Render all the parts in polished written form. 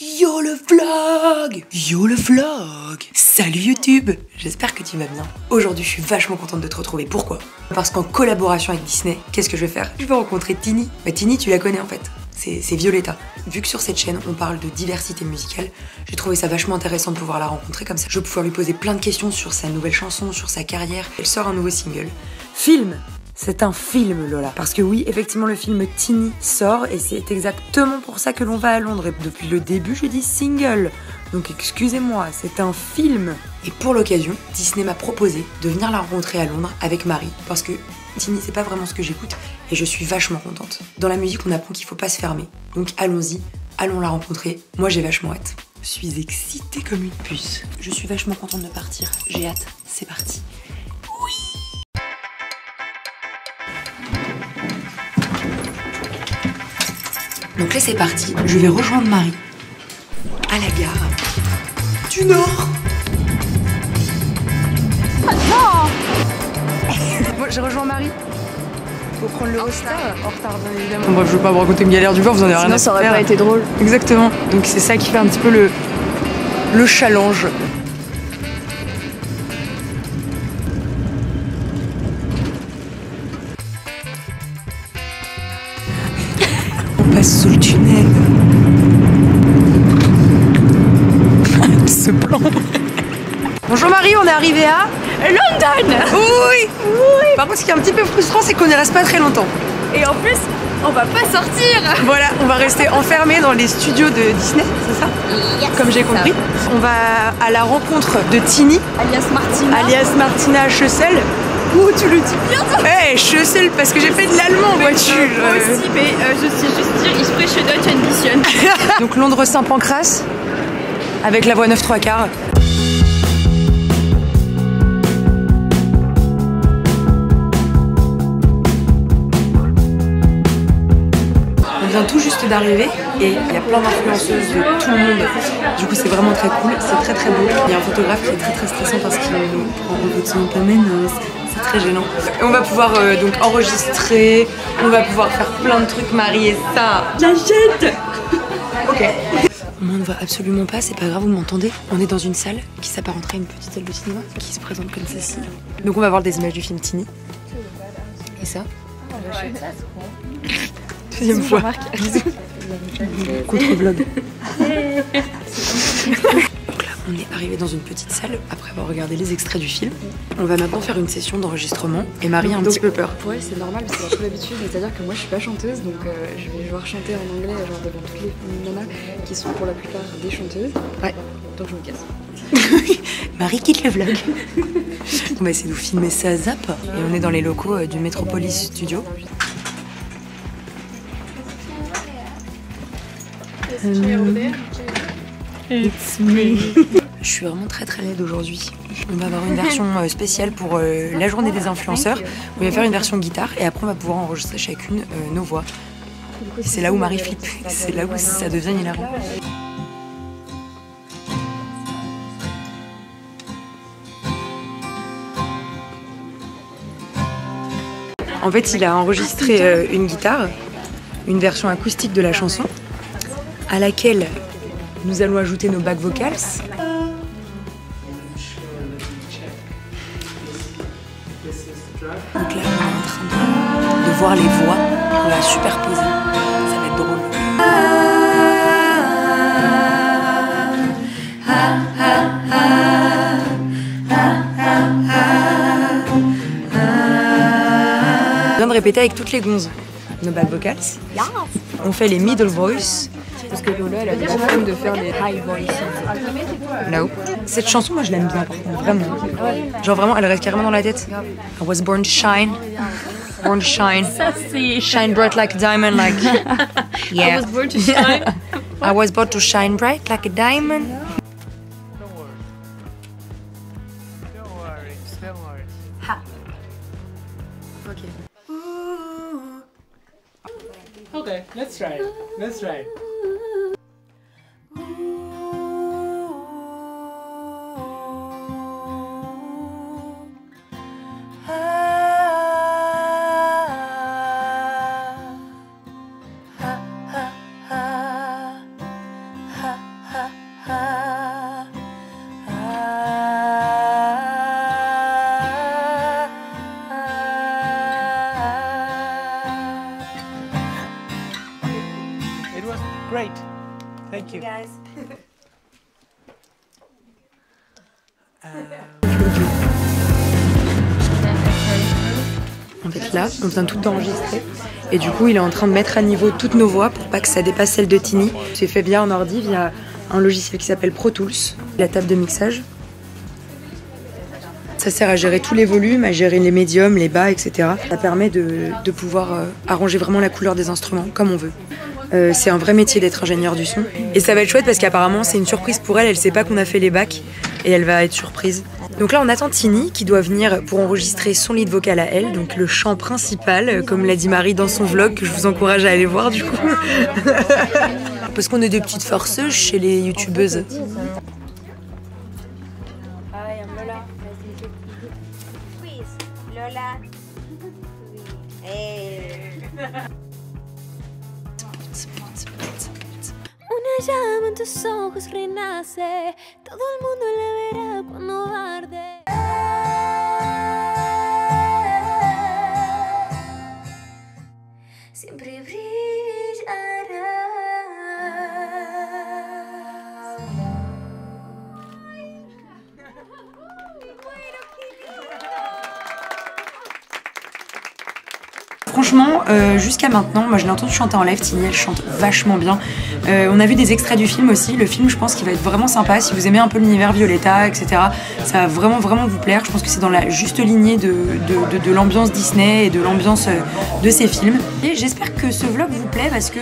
Yo le vlog! Yo le vlog! Salut YouTube! J'espère que tu vas bien. Aujourd'hui, je suis vachement contente de te retrouver. Pourquoi? Parce qu'en collaboration avec Disney, qu'est-ce que je vais faire? Je vais rencontrer Tini. Bah, Tini, tu la connais en fait. C'est Violetta. Vu que sur cette chaîne, on parle de diversité musicale, j'ai trouvé ça vachement intéressant de pouvoir la rencontrer comme ça. Je vais pouvoir lui poser plein de questions sur sa nouvelle chanson, sur sa carrière. Elle sort un nouveau single. Film! C'est un film, Lola. Parce que oui, effectivement, le film Tini sort et c'est exactement pour ça que l'on va à Londres. Et depuis le début, je dis single. Donc excusez-moi, c'est un film. Et pour l'occasion, Disney m'a proposé de venir la rencontrer à Londres avec Marie. Parce que Tini, c'est pas vraiment ce que j'écoute et je suis vachement contente. Dans la musique, on apprend qu'il faut pas se fermer. Donc allons-y, allons la rencontrer. Moi, j'ai vachement hâte. Je suis excitée comme une puce. Je suis vachement contente de partir. J'ai hâte. C'est parti. Donc là c'est parti, je vais rejoindre Marie à la gare du Nord. Non. Bon, j'ai rejoint Marie. Faut prendre le Eurostar. En retard bien évidemment. Bon, bref, je veux pas vous raconter une galère du jour, vous en avez rien à faire. Ça aurait pas été drôle. Exactement. Donc c'est ça qui fait un petit peu le challenge. On passe sous le tunnel. Ce plan. Bonjour Marie, on est arrivé à London. Oui. Par contre, ce qui est un petit peu frustrant, c'est qu'on n'y reste pas très longtemps. Et en plus, on va pas sortir. Voilà, on va rester enfermés dans les studios de Disney, c'est ça? Yes, comme j'ai compris. On va à la rencontre de Tini, alias Martina Schössel. Ouh, tu le dis bien toi. Hey, Schössel, parce que j'ai fait de l'allemand en voiture. Moi aussi, mais je sais juste dire, ich spreche Deutsch ein bisschen. Donc Londres-Saint-Pancras, avec la voie 9 3/4. On vient tout juste d'arriver et il y a plein d'influenceuses de tout le monde. Du coup, c'est vraiment très cool, c'est très très beau. Il y a un photographe qui est très très stressant parce qu'il prend en photo de son domaine. C'est très gênant. Et on va pouvoir donc enregistrer, on va pouvoir faire plein de trucs, Marie et ça. J'achète. Ok. Moi, on ne voit absolument pas, c'est pas grave, vous m'entendez? On est dans une salle qui s'apparenterait à une petite salle de cinéma qui se présente comme ceci. Donc on va voir des images du film Tini. Et ça. Deuxième fois. Contre-vlog. Donc là, on est arrivé dans une petite salle après avoir regardé les extraits du film. On va maintenant faire une session d'enregistrement et Marie a un petit peu peur. Pour elle, c'est normal parce qu'elle a trop l'habitude. C'est-à-dire que moi, je suis pas chanteuse, donc je vais devoir chanter en anglais genre devant toutes les nanas qui sont pour la plupart des chanteuses. Ouais. Donc je me casse. Marie quitte le vlog. On va essayer de vous filmer ça à zap. Et on est dans les locaux du Metropolis Studio. It's me. Je suis vraiment très très laide aujourd'hui. On va avoir une version spéciale pour la journée des influenceurs. On va faire une version guitare et après on va pouvoir enregistrer chacune nos voix. C'est là où Marie flippe, c'est là où ça devient hilarant. En fait, il a enregistré une guitare, une version acoustique de la chanson, à laquelle nous allons ajouter nos back vocals. Donc là, on est en train de voir les voix, on va superposer, ça va être drôle. On vient de répéter avec toutes les gonzes nos back vocals. On fait les middle voice. Parce que Lola, elle a des problèmes de faire les high voices. Là-haut. Cette chanson, moi, je l'aime bien, vraiment. Genre vraiment, elle reste carrément dans la tête. I was born to shine. Born to shine. Ça, c'est... Shine bright like a diamond, like... Yeah. I was born to shine. I was born to shine bright like a diamond. Don't worry. Ha. Ok. Okay, let's try it. Let's try it. Ha. Thank you. guys. En fait là, on vient tout enregistrer et du coup il est en train de mettre à niveau toutes nos voix pour pas que ça dépasse celle de Tini. C'est fait via un ordi, via un logiciel qui s'appelle Pro Tools, la table de mixage. Ça sert à gérer tous les volumes, à gérer les médiums, les bas, etc. Ça permet de pouvoir arranger vraiment la couleur des instruments comme on veut. C'est un vrai métier d'être ingénieur du son. Et ça va être chouette parce qu'apparemment c'est une surprise pour elle, elle sait pas qu'on a fait les bacs et elle va être surprise. Donc là on attend Tini qui doit venir pour enregistrer son lead vocal à elle, donc le chant principal, comme l'a dit Marie dans son vlog, que je vous encourage à aller voir du coup. Parce qu'on est des petites forceuses chez les youtubeuses. Lola. Una llama en tus ojos renace, todo el mundo la verá cuando arde. Siempre brillarás. Franchement, jusqu'à maintenant, moi je l'ai entendu chanter en live, Tini elle chante vachement bien. On a vu des extraits du film aussi, le film je pense qu'il va être vraiment sympa, si vous aimez un peu l'univers Violetta, etc. Ça va vraiment vous plaire, je pense que c'est dans la juste lignée de l'ambiance Disney et de l'ambiance de ces films. Et j'espère que ce vlog vous plaît parce que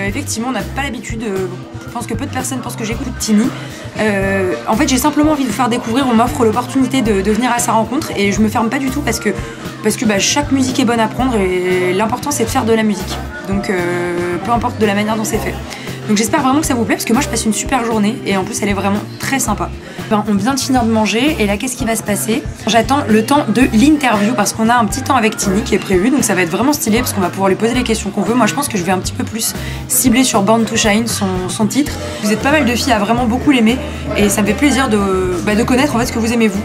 effectivement on n'a pas l'habitude, je pense que peu de personnes pensent que j'écoute Tini. En fait j'ai simplement envie de vous faire découvrir, on m'offre l'opportunité de venir à sa rencontre et je me ferme pas du tout parce que chaque musique est bonne à prendre et l'important c'est de faire de la musique. Donc peu importe de la manière dont c'est fait. Donc j'espère vraiment que ça vous plaît parce que moi je passe une super journée et en plus elle est vraiment très sympa. On vient de finir de manger et là qu'est-ce qui va se passer? J'attends le temps de l'interview parce qu'on a un petit temps avec Tini qui est prévu, donc ça va être vraiment stylé parce qu'on va pouvoir lui poser les questions qu'on veut. Moi je pense que je vais un petit peu plus cibler sur Born to Shine, son titre. Vous êtes pas mal de filles à vraiment beaucoup l'aimer et ça me fait plaisir de connaître en fait ce que vous aimez vous.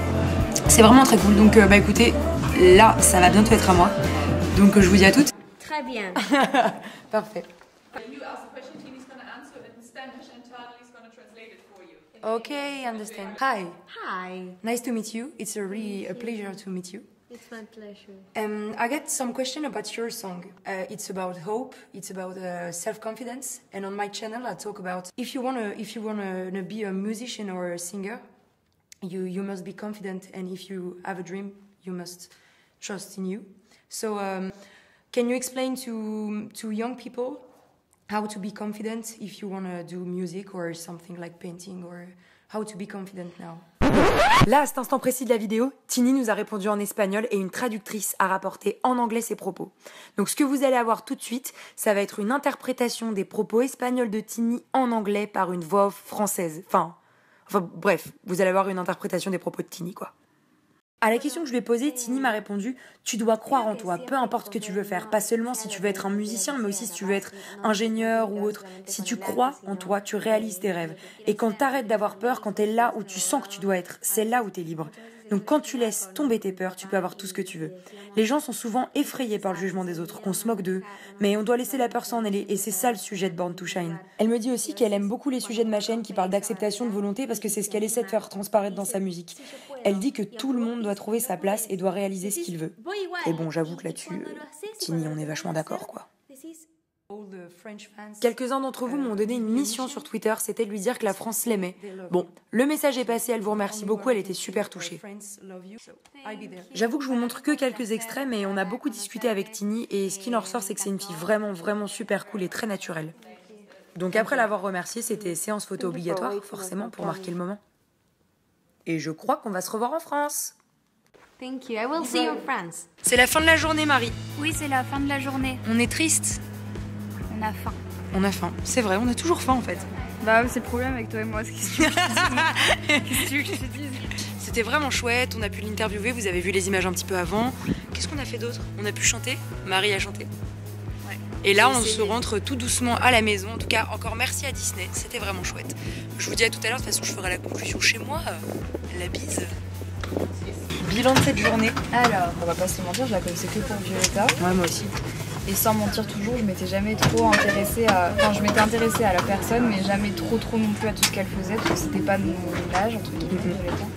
C'est vraiment très cool, donc écoutez, là ça va bientôt être à moi. Donc je vous dis à toutes. Très bien. Parfait. You ask a question, Tini's going to answer it in Spanish and Charlie's going to translate it for you. Okay, understand. Hi, Hi. nice to meet you. It's really a pleasure to meet you. It's my pleasure. I got some question about your song. It's about hope. It's about self-confidence. And on my channel, I talk about if you wanna be a musician or a singer, you must be confident. And if you have a dream, you must trust in you. So, can you explain to young people how to be confident if you wanna do music or something like painting, or how to be confident now? Là, à cet instant précis de la vidéo, Tini nous a répondu en espagnol et une traductrice a rapporté en anglais ses propos. Donc ce que vous allez avoir tout de suite, ça va être une interprétation des propos espagnols de Tini en anglais par une voix off française. Enfin bref, vous allez avoir une interprétation des propos de Tini, quoi. À la question que je lui ai posée, Tini m'a répondu « Tu dois croire en toi, peu importe ce que tu veux faire, pas seulement si tu veux être un musicien, mais aussi si tu veux être ingénieur ou autre. Si tu crois en toi, tu réalises tes rêves. Et quand t'arrêtes d'avoir peur, quand t'es là où tu sens que tu dois être, c'est là où t'es libre. Donc quand tu laisses tomber tes peurs, tu peux avoir tout ce que tu veux. Les gens sont souvent effrayés par le jugement des autres, qu'on se moque d'eux, mais on doit laisser la peur s'en aller, et c'est ça le sujet de Born to Shine. » Elle me dit aussi qu'elle aime beaucoup les sujets de ma chaîne qui parlent d'acceptation, de volonté, parce que c'est ce qu'elle essaie de faire transparaître dans sa musique. Elle dit que tout le monde doit trouver sa place et doit réaliser ce qu'il veut. Et bon, j'avoue que là-dessus, Tini, on est vachement d'accord, quoi. Quelques-uns d'entre vous m'ont donné une mission sur Twitter, c'était de lui dire que la France l'aimait. Bon, le message est passé, elle vous remercie beaucoup, elle était super touchée. J'avoue que je vous montre que quelques extraits, mais on a beaucoup discuté avec Tini, et ce qui en ressort, c'est que c'est une fille vraiment super cool et très naturelle. Donc après l'avoir remerciée, c'était séance photo obligatoire, forcément, pour marquer le moment. Et je crois qu'on va se revoir en France. Thank you. I will see you in France. C'est la fin de la journée, Marie. Oui, c'est la fin de la journée. On est triste. On a faim. On a faim. C'est vrai, on a toujours faim en fait. Bah c'est le problème avec toi et moi, qu'est-ce que tu veux que je te dise? C'était vraiment chouette, on a pu l'interviewer, vous avez vu les images un petit peu avant. Qu'est-ce qu'on a fait d'autre? On a pu chanter, Marie a chanté. Ouais. Et là on se rentre tout doucement à la maison. En tout cas, encore merci à Disney, c'était vraiment chouette. Je vous dis à tout à l'heure, de toute façon je ferai la conclusion chez moi. La bise. Bilan de cette journée. Alors, on va pas se mentir, je la connaissais que pour Violetta. Ouais, moi aussi. Et sans mentir toujours, je m'étais jamais trop intéressée à... Enfin, je m'étais intéressée à la personne, mais jamais trop non plus à tout ce qu'elle faisait, parce que c'était pas de mon âge, entre guillemets, de l'époque.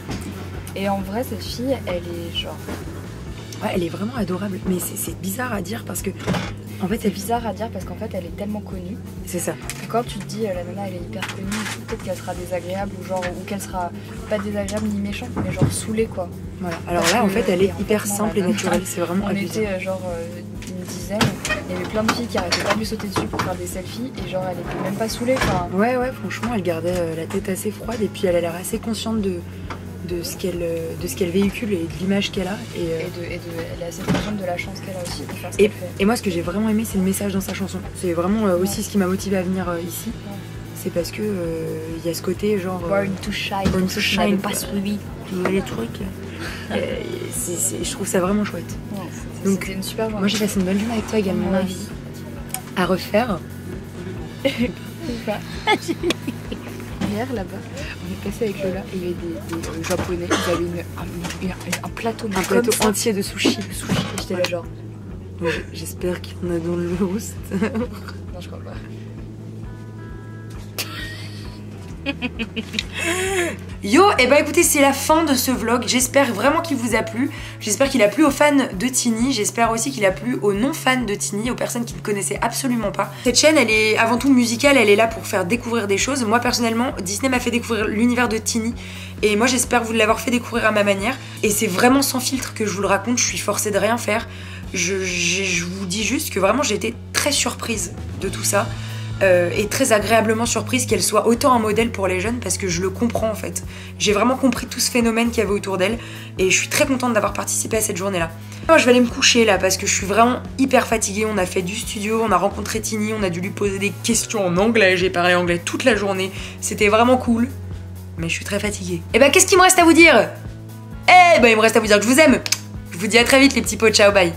Et en vrai, cette fille, elle est genre... Ouais, elle est vraiment adorable, mais c'est bizarre à dire parce que... En fait, C'est bizarre à dire parce qu'en fait, elle est tellement connue. c'est ça. Que quand tu te dis, la nana, elle est hyper connue, peut-être qu'elle sera désagréable, ou qu'elle sera pas désagréable ni méchante, mais genre saoulée, quoi. Voilà. Alors Parce là, en que- fait, elle est et en hyper fait, non, simple la et nana, naturelle. C'est vraiment On abusé. était une dizaine, il y avait plein de filles qui arrêtaient pas de lui sauter dessus pour faire des selfies, et genre, elle était même pas saoulée, enfin... Ouais, franchement, elle gardait la tête assez froide et puis elle a l'air assez consciente de ce qu'elle véhicule et de l'image qu'elle a. Elle est assez consciente de la chance qu'elle a aussi de faire ce qu'elle fait. Et moi, ce que j'ai vraiment aimé, c'est le message dans sa chanson. C'est vraiment aussi ce qui m'a motivé à venir ici. C'est parce que il y a ce côté genre. Born to shine, Born to je n'avais shine, pas quoi. suivi. Les trucs. Je trouve ça vraiment chouette. Donc, Donc, c'était une super journée. Moi, j'ai passé une bonne journée avec toi également, Ouais. Marie. À refaire. Hier, là-bas, on est passé avec Lola et il y avait des japonais, ils avaient un plateau, mais Un comme plateau ça. entier de sushi. Et j'étais là genre, J'espère qu'il y en a dans le host. non je crois pas. Yo, et bah écoutez, c'est la fin de ce vlog. J'espère vraiment qu'il vous a plu. J'espère qu'il a plu aux fans de Tini. J'espère aussi qu'il a plu aux non-fans de Tini, aux personnes qui ne connaissaient absolument pas. Cette chaîne, elle est avant tout musicale, elle est là pour faire découvrir des choses. Moi, personnellement, Disney m'a fait découvrir l'univers de Tini. Et moi, j'espère vous l'avoir fait découvrir à ma manière. Et c'est vraiment sans filtre que je vous le raconte. Je suis forcée de rien faire. Je vous dis juste que vraiment, j'ai été très surprise de tout ça. Et très agréablement surprise qu'elle soit autant un modèle pour les jeunes parce que je le comprends en fait. J'ai vraiment compris tout ce phénomène qu'il y avait autour d'elle et je suis très contente d'avoir participé à cette journée-là. Moi je vais aller me coucher là parce que je suis vraiment hyper fatiguée. On a fait du studio, on a rencontré Tini, on a dû lui poser des questions en anglais. J'ai parlé anglais toute la journée. C'était vraiment cool. Mais je suis très fatiguée. Et bah qu'est-ce qu'il me reste à vous dire? Eh bah il me reste à vous dire que je vous aime. Je vous dis à très vite les petits pots, ciao, bye.